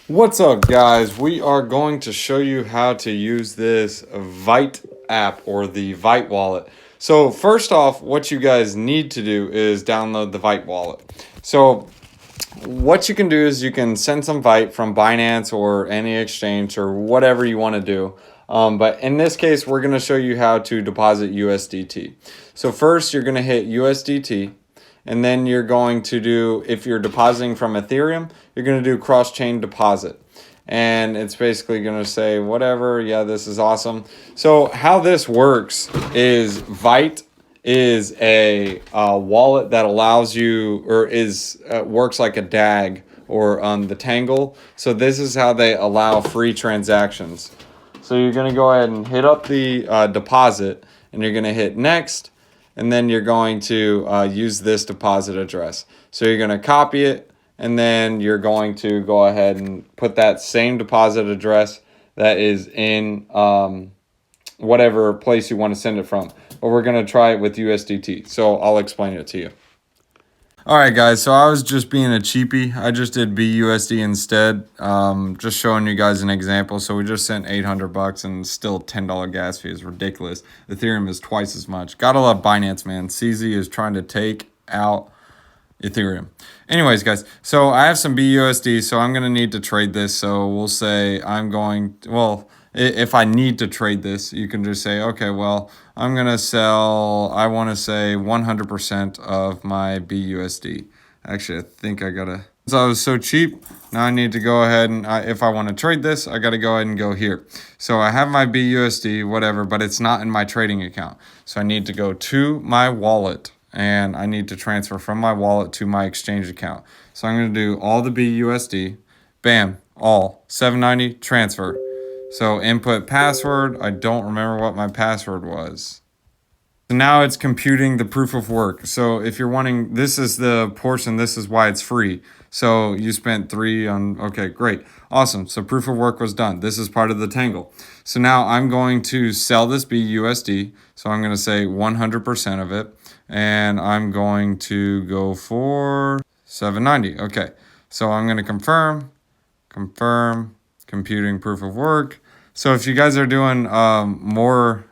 What's up, guys? We are going to show you how to use this Vite app or the Vite wallet. So first off, what you guys need to do is download the Vite wallet. So what you can do is you can send some Vite from Binance or any exchange or whatever you want to do. But in this case, we're going to show you how to deposit USDT. So first, you're going to hit USDT. And then you're going to do, if you're depositing from Ethereum, you're going to do cross-chain deposit. And it's basically going to say, whatever, yeah, this is awesome. So how this works is Vite is a wallet that allows you, or is works like a DAG or the Tangle. So this is how they allow free transactions. So you're going to go ahead and hit up the deposit, and you're going to hit next. And then you're going to use this deposit address. So you're going to copy it, and then you're going to go ahead and put that same deposit address that is in whatever place you want to send it from. But we're going to try it with USDT. So I'll explain it to you. All right, guys, so I was just being a cheapie. I just did BUSD instead, just showing you guys an example. So we just sent $800 and still $10 gas fee is ridiculous. Ethereum is twice as much. Gotta love Binance, man. CZ is trying to take out Ethereum. Anyways, guys, so I have some BUSD, so I'm going to need to trade this. So we'll say I'm going, well, if I need to trade this, you can just say, okay, well, I'm going to sell, I want to say 100% of my BUSD. Actually, I think I got to, so I was so cheap, now I need to go ahead and, if I want to trade this, I got to go ahead and go here. So I have my BUSD, whatever, but it's not in my trading account. So I need to go to my wallet, and I need to transfer from my wallet to my exchange account. So I'm going to do all the BUSD, bam, all, 790, transfer. So input password, I don't remember what my password was. So now it's computing the proof of work. So if you're wanting, this is the portion, this is why it's free. So you spent 3 on, okay, great, awesome. So proof of work was done. This is part of the Tangle. So now I'm going to sell this BUSD. So I'm going to say 100% of it. And I'm going to go for 790. Okay, so I'm going to confirm, computing proof of work. So if you guys are doing more,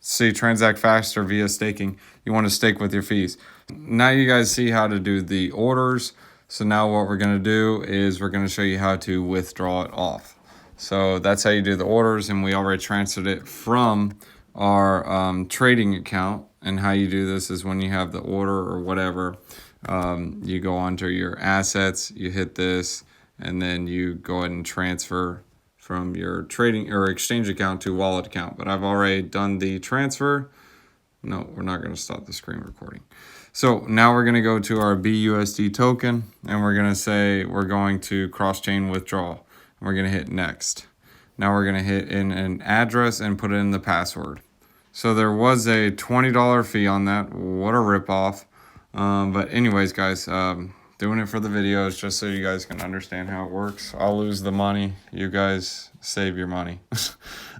say, transact faster via staking, you want to stake with your fees. Now you guys see how to do the orders. So now what we're going to do is we're going to show you how to withdraw it off. So that's how you do the orders, and we already transferred it from our trading account. And how you do this is when you have the order or whatever, you go onto your assets, you hit this, and then you go ahead and transfer from your trading or exchange account to wallet account. But I've already done the transfer. No, we're not going to stop the screen recording. So now we're going to go to our BUSD token, and we're going to say we're going to cross-chain withdrawal. We're going to hit next. Now we're going to hit in an address and put in the password. So there was a $20 fee on that. What a ripoff. But anyways, guys, doing it for the videos just so you guys can understand how it works. I'll lose the money. You guys save your money.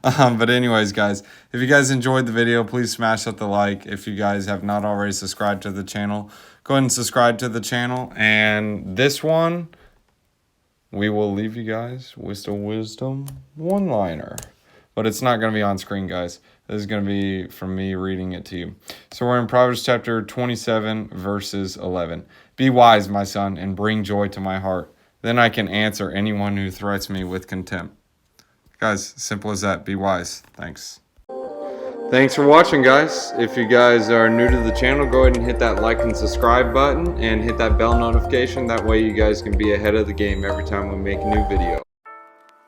But anyways, guys, if you guys enjoyed the video, please smash that the like. If you guys have not already subscribed to the channel, go ahead and subscribe to the channel. And this one, we will leave you guys with a wisdom one-liner. But it's not going to be on screen, guys. This is going to be from me reading it to you. So we're in Proverbs chapter 27, verses 11. Be wise, my son, and bring joy to my heart. Then I can answer anyone who threats me with contempt. Guys, simple as that. Be wise. Thanks. Thanks for watching, guys. If you guys are new to the channel, go ahead and hit that like and subscribe button and hit that bell notification. That way you guys can be ahead of the game every time we make a new video.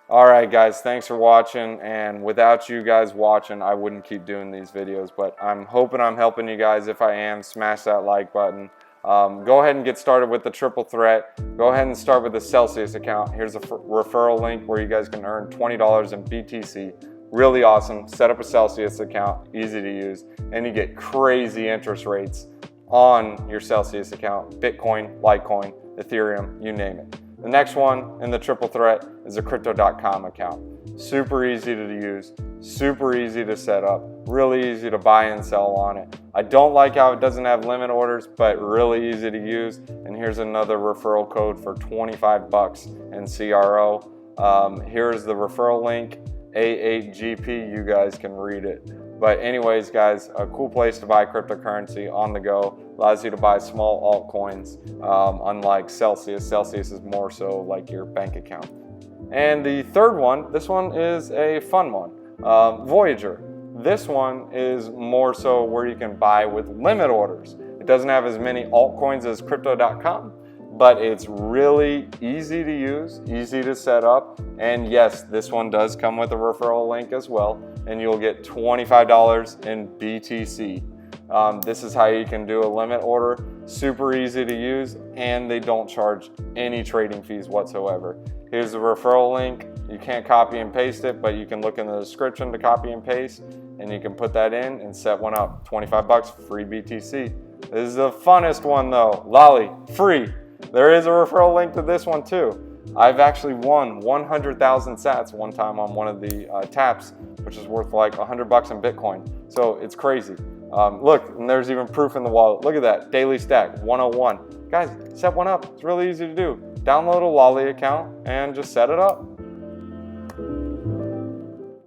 All right, guys, thanks for watching, and without you guys watching, I wouldn't keep doing these videos, but I'm hoping I'm helping you guys. If I am, smash that like button. Go ahead and get started with the triple threat. Go ahead and start with the Celsius account. Here's a referral link where you guys can earn $20 in BTC. Really awesome. Set up a Celsius account, easy to use, and you get crazy interest rates on your Celsius account. Bitcoin, Litecoin, Ethereum, you name it. The next one in the triple threat is a crypto.com account. Super easy to use, super easy to set up, really easy to buy and sell on it. I don't like how it doesn't have limit orders, but really easy to use. And here's another referral code for 25 bucks in CRO. Here's the referral link, A8GP, you guys can read it. But anyways, guys, a cool place to buy cryptocurrency on the go. Allows you to buy small altcoins, unlike Celsius. Celsius is more so like your bank account. And the third one, this one is a fun one, Voyager. This one is more so where you can buy with limit orders. It doesn't have as many altcoins as crypto.com, but it's really easy to use, easy to set up. And yes, this one does come with a referral link as well, and you'll get $25 in BTC. This is how you can do a limit order. Super easy to use, and they don't charge any trading fees whatsoever. Here's the referral link. You can't copy and paste it, but you can look in the description to copy and paste, and you can put that in and set one up. 25 bucks, free BTC. This is the funnest one though. Lolly, free. There is a referral link to this one too. I've actually won 100,000 sats one time on one of the taps, which is worth like 100 bucks in Bitcoin. So it's crazy. Look, and there's even proof in the wallet. Look at that, daily stack, 101. Guys, set one up. It's really easy to do. Download a Lolly account and just set it up.